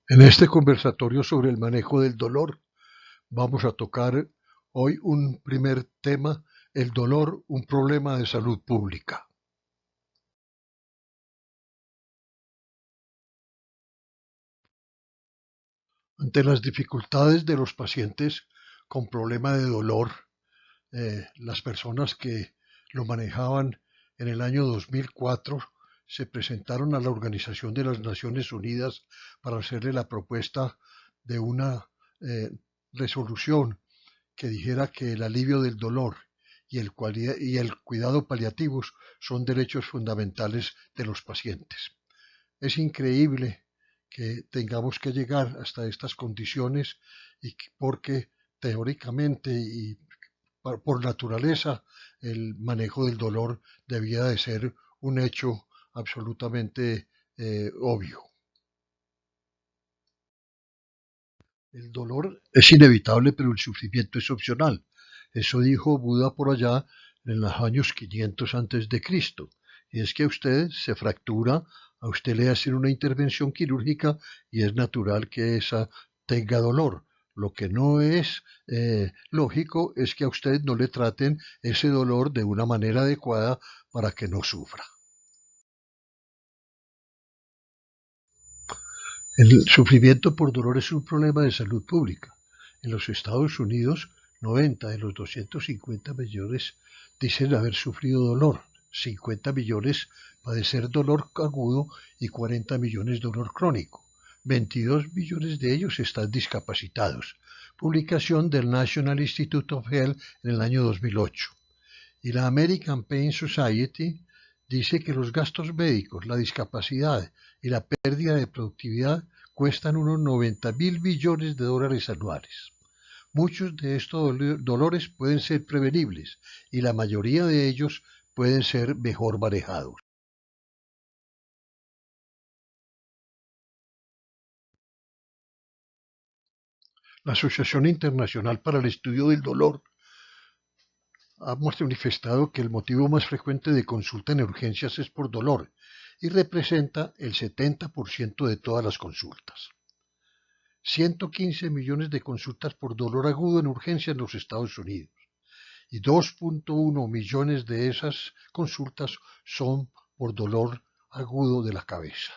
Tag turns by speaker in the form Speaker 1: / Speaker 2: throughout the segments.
Speaker 1: En este conversatorio sobre el manejo del dolor, vamos a tocar hoy un primer tema, el dolor, un problema de salud pública. Ante las dificultades de los pacientes con problema de dolor, las personas que lo manejaban en el año 2004 se presentaron a la Organización de las Naciones Unidas para hacerle la propuesta de una eh, resolución que dijera que el alivio del dolor y el cuidado paliativos son derechos fundamentales de los pacientes. Es increíble que tengamos que llegar hasta estas condiciones porque teóricamente y por naturaleza el manejo del dolor debía de ser un hecho absolutamente obvio. El dolor es inevitable, pero el sufrimiento es opcional. Eso dijo Buda por allá en los años 500 antes de Cristo. Y es que a usted se fractura, a usted le hacen una intervención quirúrgica y es natural que esa tenga dolor. Lo que no es lógico es que a usted no le traten ese dolor de una manera adecuada para que no sufra. El sufrimiento por dolor es un problema de salud pública. En los Estados Unidos, 90 de los 250 millones dicen haber sufrido dolor, 50 millones padecer dolor agudo y 40 millones dolor crónico. 22 millones de ellos están discapacitados. Publicación del National Institute of Health en el año 2008. Y la American Pain Society dice que los gastos médicos, la discapacidad y la pérdida de productividad cuestan unos 90.000 millones de dólares anuales. Muchos de estos dolores pueden ser prevenibles y la mayoría de ellos pueden ser mejor manejados. La Asociación Internacional para el Estudio del Dolor ha manifestado que el motivo más frecuente de consulta en urgencias es por dolor y representa el 70% de todas las consultas. 115 millones de consultas por dolor agudo en urgencia en los Estados Unidos y 2.1 millones de esas consultas son por dolor agudo de la cabeza.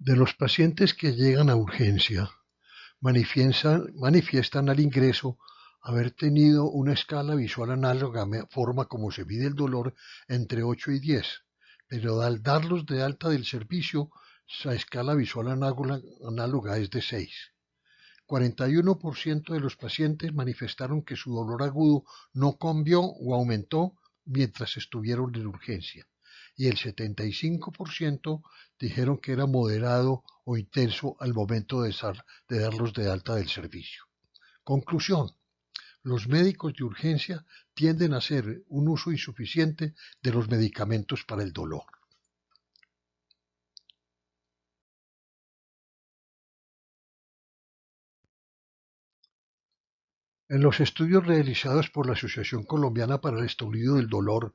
Speaker 1: De los pacientes que llegan a urgencia, manifiestan al ingreso haber tenido una escala visual análoga, forma como se mide el dolor, entre 8 y 10, pero al darlos de alta del servicio, la escala visual análoga es de 6. 41% de los pacientes manifestaron que su dolor agudo no cambió o aumentó mientras estuvieron en urgencia y el 75% dijeron que era moderado o intenso al momento de darlos de alta del servicio. Conclusión. Los médicos de urgencia tienden a hacer un uso insuficiente de los medicamentos para el dolor. En los estudios realizados por la Asociación Colombiana para el Estudio del Dolor,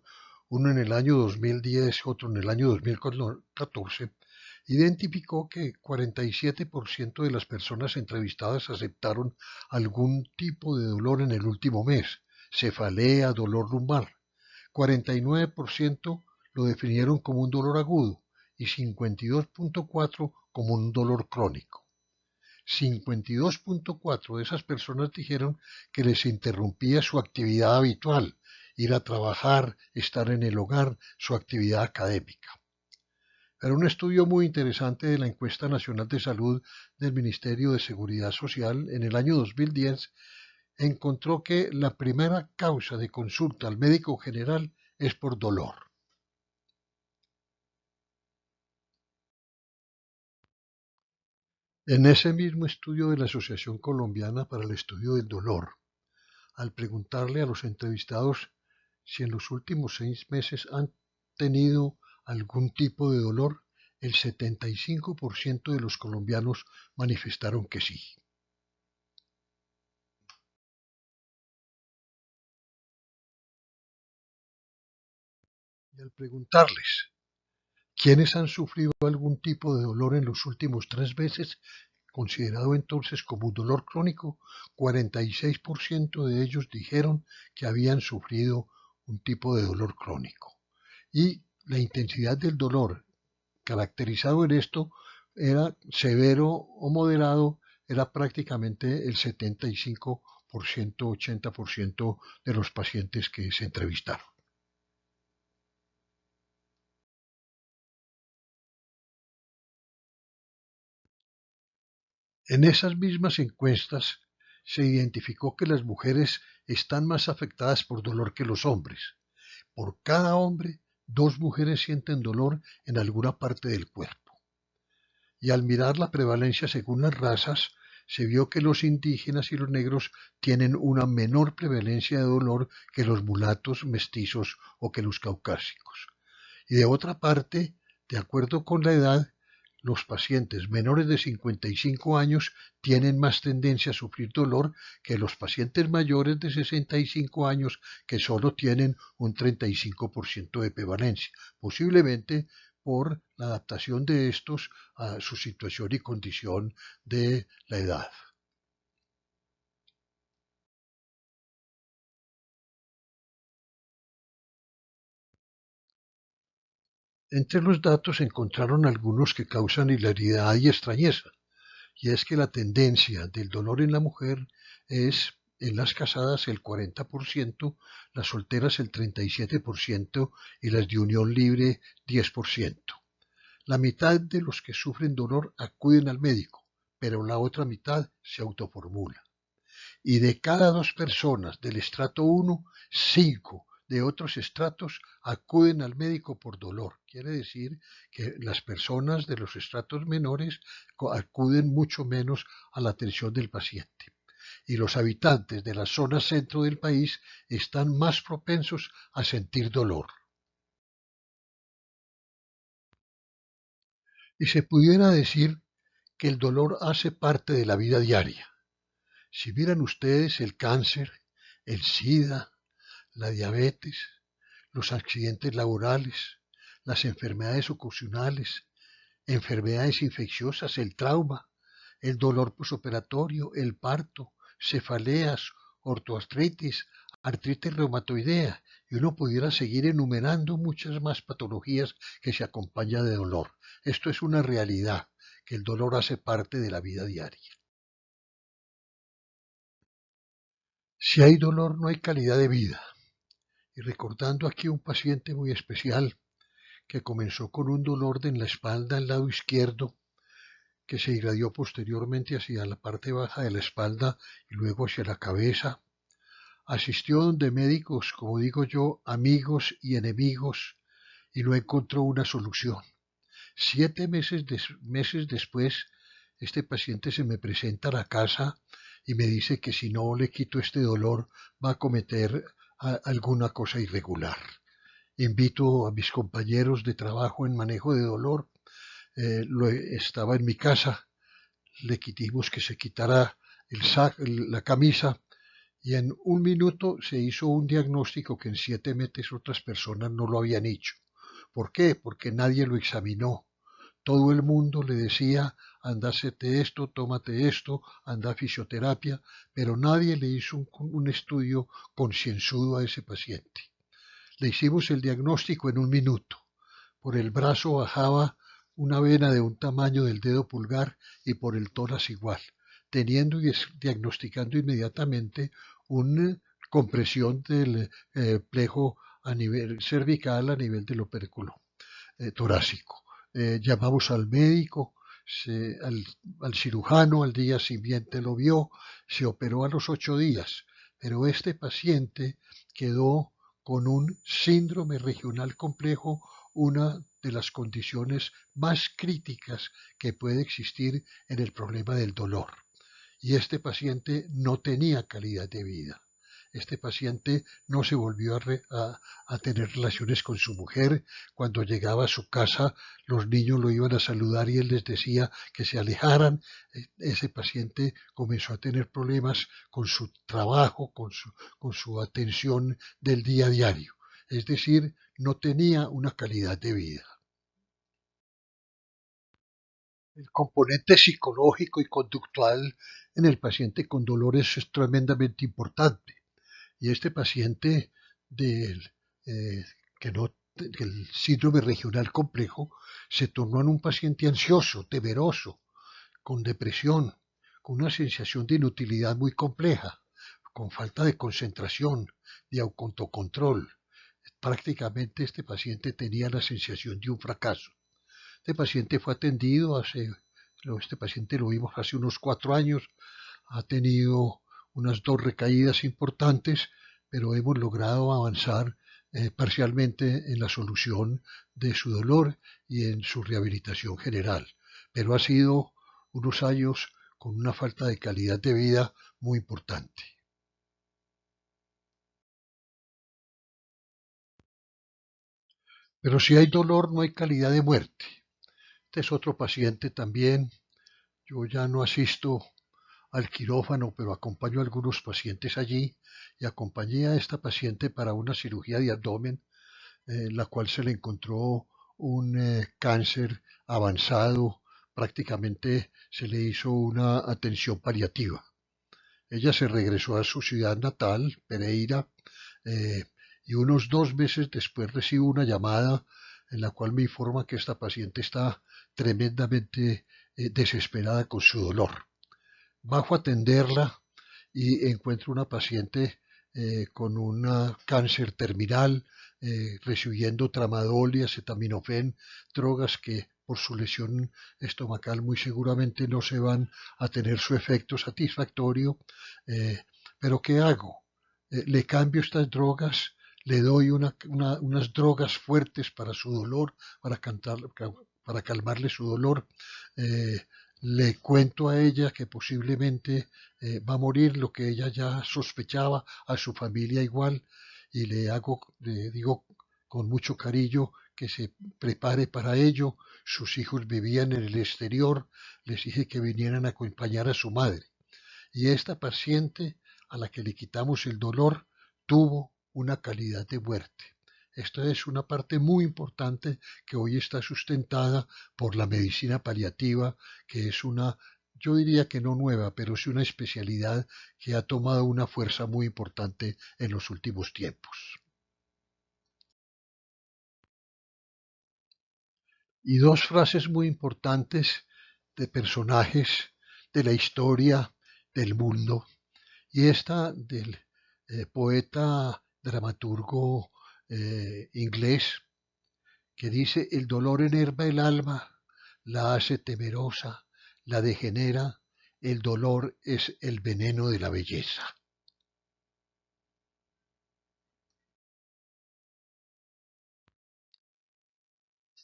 Speaker 1: uno en el año 2010, otro en el año 2014, identificó que 47% de las personas entrevistadas aceptaron algún tipo de dolor en el último mes, cefalea, dolor lumbar. 49% lo definieron como un dolor agudo y 52.4% como un dolor crónico. 52.4 de esas personas dijeron que les interrumpía su actividad habitual, ir a trabajar, estar en el hogar, su actividad académica. Era un estudio muy interesante de la Encuesta Nacional de Salud del Ministerio de Seguridad Social en el año 2010. Encontró que la primera causa de consulta al médico general es por dolor. En ese mismo estudio de la Asociación Colombiana para el Estudio del Dolor, al preguntarle a los entrevistados si en los últimos 6 meses han tenido algún tipo de dolor, el 75% de los colombianos manifestaron que sí. Y al preguntarles quiénes han sufrido algún tipo de dolor en los últimos 3 meses, considerado entonces como un dolor crónico, 46% de ellos dijeron que habían sufrido un tipo de dolor crónico. Y la intensidad del dolor caracterizado en esto era severo o moderado, era prácticamente el 75%, 80% de los pacientes que se entrevistaron. En esas mismas encuestas se identificó que las mujeres están más afectadas por dolor que los hombres. Por cada hombre, 2 mujeres sienten dolor en alguna parte del cuerpo. Y al mirar la prevalencia según las razas, se vio que los indígenas y los negros tienen una menor prevalencia de dolor que los mulatos, mestizos o que los caucásicos. Y de otra parte, de acuerdo con la edad, los pacientes menores de 55 años tienen más tendencia a sufrir dolor que los pacientes mayores de 65 años que solo tienen un 35% de prevalencia, posiblemente por la adaptación de estos a su situación y condición de la edad. Entre los datos encontraron algunos que causan hilaridad y extrañeza, y es que la tendencia del dolor en la mujer es en las casadas el 40%, las solteras el 37% y las de unión libre 10%. La mitad de los que sufren dolor acuden al médico, pero la otra mitad se autoformula. Y de cada 2 personas del estrato 1, 5 de otros estratos acuden al médico por dolor. Quiere decir que las personas de los estratos menores acuden mucho menos a la atención del paciente. Y los habitantes de la zona centro del país están más propensos a sentir dolor. Y se pudiera decir que el dolor hace parte de la vida diaria. Si miran ustedes el cáncer, el SIDA, la diabetes, los accidentes laborales, las enfermedades ocasionales, enfermedades infecciosas, el trauma, el dolor posoperatorio, el parto, cefaleas, ortoartritis, artritis reumatoidea, y uno pudiera seguir enumerando muchas más patologías que se acompañan de dolor. Esto es una realidad, que el dolor hace parte de la vida diaria. Si hay dolor, no hay calidad de vida. Y recordando aquí un paciente muy especial que comenzó con un dolor en la espalda al lado izquierdo, que se irradió posteriormente hacia la parte baja de la espalda y luego hacia la cabeza. Asistió donde médicos, como digo yo, amigos y enemigos, y no encontró una solución. 7 meses después, este paciente se me presenta a la casa y me dice que si no le quito este dolor va a cometer alguna cosa irregular. Invito a mis compañeros de trabajo en manejo de dolor. Estaba en mi casa, le quitimos que se quitara la camisa y en un minuto se hizo un diagnóstico que en 7 meses otras personas no lo habían hecho. ¿Por qué? Porque nadie lo examinó. Todo el mundo le decía, anda, hacete esto, tómate esto, anda a fisioterapia, pero nadie le hizo un estudio concienzudo a ese paciente. Le hicimos el diagnóstico en un minuto. Por el brazo bajaba una vena de un tamaño del dedo pulgar y por el tórax igual, teniendo y diagnosticando inmediatamente una compresión del plejo a nivel cervical, a nivel del opérculo torácico. Llamamos al médico, al cirujano, al día siguiente lo vio, se operó a los 8 días, pero este paciente quedó con un síndrome regional complejo, una de las condiciones más críticas que puede existir en el problema del dolor. Y este paciente no tenía calidad de vida. Este paciente no se volvió a tener relaciones con su mujer. Cuando llegaba a su casa, los niños lo iban a saludar y él les decía que se alejaran. Ese paciente comenzó a tener problemas con su trabajo, con su atención del día a diario. Es decir, no tenía una calidad de vida. El componente psicológico y conductual en el paciente con dolores es tremendamente importante. Y este paciente del, eh, que no, el síndrome regional complejo se tornó en un paciente ansioso, temeroso, con depresión, con una sensación de inutilidad muy compleja, con falta de concentración, de autocontrol. Prácticamente este paciente tenía la sensación de un fracaso. Este paciente fue atendido este paciente lo vimos hace unos 4 años, ha tenido unas 2 recaídas importantes, pero hemos logrado avanzar parcialmente en la solución de su dolor y en su rehabilitación general. Pero ha sido unos años con una falta de calidad de vida muy importante. Pero si hay dolor, no hay calidad de muerte. Este es otro paciente también. Yo ya no asisto al quirófano, pero acompaño a algunos pacientes allí y acompañé a esta paciente para una cirugía de abdomen, en la cual se le encontró un cáncer avanzado, prácticamente se le hizo una atención paliativa. Ella se regresó a su ciudad natal, Pereira, eh, y unos 2 meses después recibo una llamada en la cual me informa que esta paciente está tremendamente desesperada con su dolor. Bajo a atenderla y encuentro una paciente con un cáncer terminal, recibiendo tramadol y acetaminofén, drogas que por su lesión estomacal muy seguramente no se van a tener su efecto satisfactorio. eh, pero ¿qué hago? Le cambio estas drogas, le doy unas drogas fuertes para su dolor, para calmarle su dolor. eh, Le cuento a ella que posiblemente va a morir, lo que ella ya sospechaba, a su familia igual, y le digo con mucho cariño que se prepare para ello. Sus hijos vivían en el exterior, les dije que vinieran a acompañar a su madre. Y esta paciente a la que le quitamos el dolor tuvo una calidad de muerte. Esta es una parte muy importante que hoy está sustentada por la medicina paliativa, que es yo diría que no nueva, pero sí una especialidad que ha tomado una fuerza muy importante en los últimos tiempos. Y dos frases muy importantes de personajes de la historia del mundo. Y esta del poeta dramaturgo inglés, que dice: el dolor enerva el alma, la hace temerosa, la degenera, el dolor es el veneno de la belleza.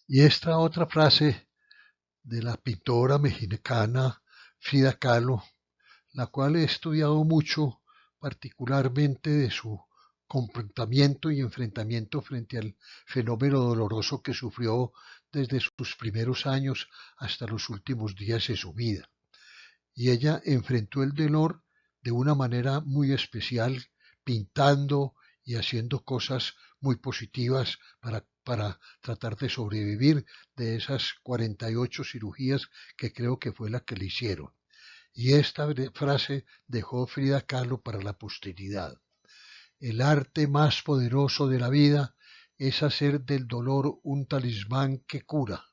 Speaker 1: Y esta otra frase de la pintora mexicana Frida Kahlo, la cual he estudiado mucho, particularmente de su comportamiento y enfrentamiento frente al fenómeno doloroso que sufrió desde sus primeros años hasta los últimos días de su vida. Y ella enfrentó el dolor de una manera muy especial, pintando y haciendo cosas muy positivas para tratar de sobrevivir de esas 48 cirugías que creo que fue la que le hicieron. Y esta frase dejó Frida Kahlo para la posteridad. El arte más poderoso de la vida es hacer del dolor un talismán que cura,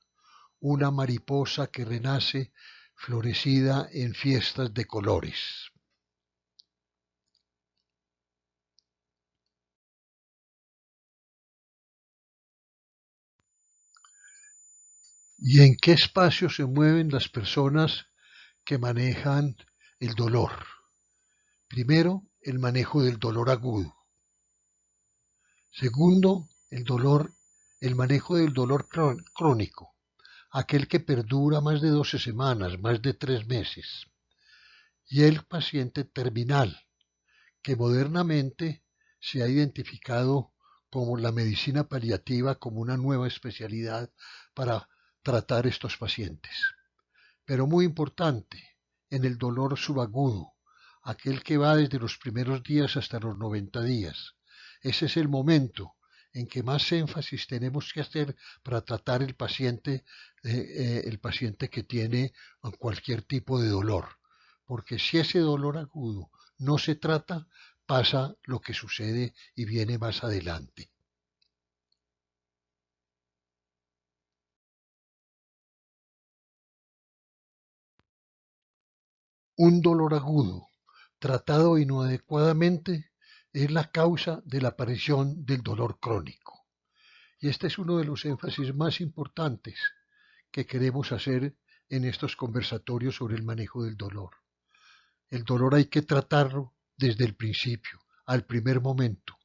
Speaker 1: una mariposa que renace florecida en fiestas de colores. ¿Y en qué espacio se mueven las personas que manejan el dolor? Primero, el manejo del dolor agudo. Segundo, el manejo del dolor crónico, aquel que perdura más de 12 semanas, más de 3 meses. Y el paciente terminal, que modernamente se ha identificado como la medicina paliativa como una nueva especialidad para tratar estos pacientes. Pero muy importante, en el dolor subagudo, aquel que va desde los primeros días hasta los 90 días. Ese es el momento en que más énfasis tenemos que hacer para tratar el paciente que tiene cualquier tipo de dolor. Porque si ese dolor agudo no se trata, pasa lo que sucede y viene más adelante. Un dolor agudo tratado inadecuadamente es la causa de la aparición del dolor crónico. Y este es uno de los énfasis más importantes que queremos hacer en estos conversatorios sobre el manejo del dolor. El dolor hay que tratarlo desde el principio, al primer momento,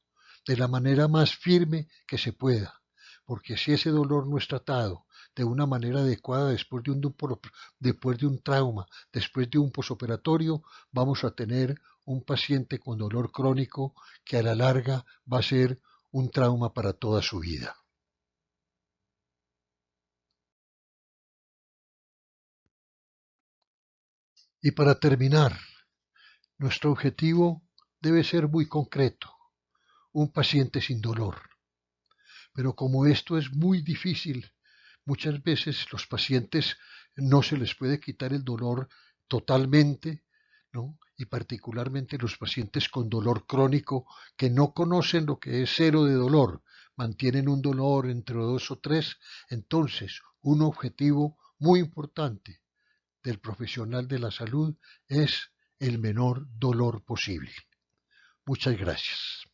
Speaker 1: de la manera más firme que se pueda, porque si ese dolor no es tratado de una manera adecuada después de un trauma, después de un posoperatorio, vamos a tener un paciente con dolor crónico que a la larga va a ser un trauma para toda su vida. Y para terminar, nuestro objetivo debe ser muy concreto, un paciente sin dolor. Pero como esto es muy difícil, muchas veces los pacientes no se les puede quitar el dolor totalmente, ¿no? Y particularmente los pacientes con dolor crónico que no conocen lo que es cero de dolor, mantienen un dolor entre 2 o 3. Entonces, un objetivo muy importante del profesional de la salud es el menor dolor posible. Muchas gracias.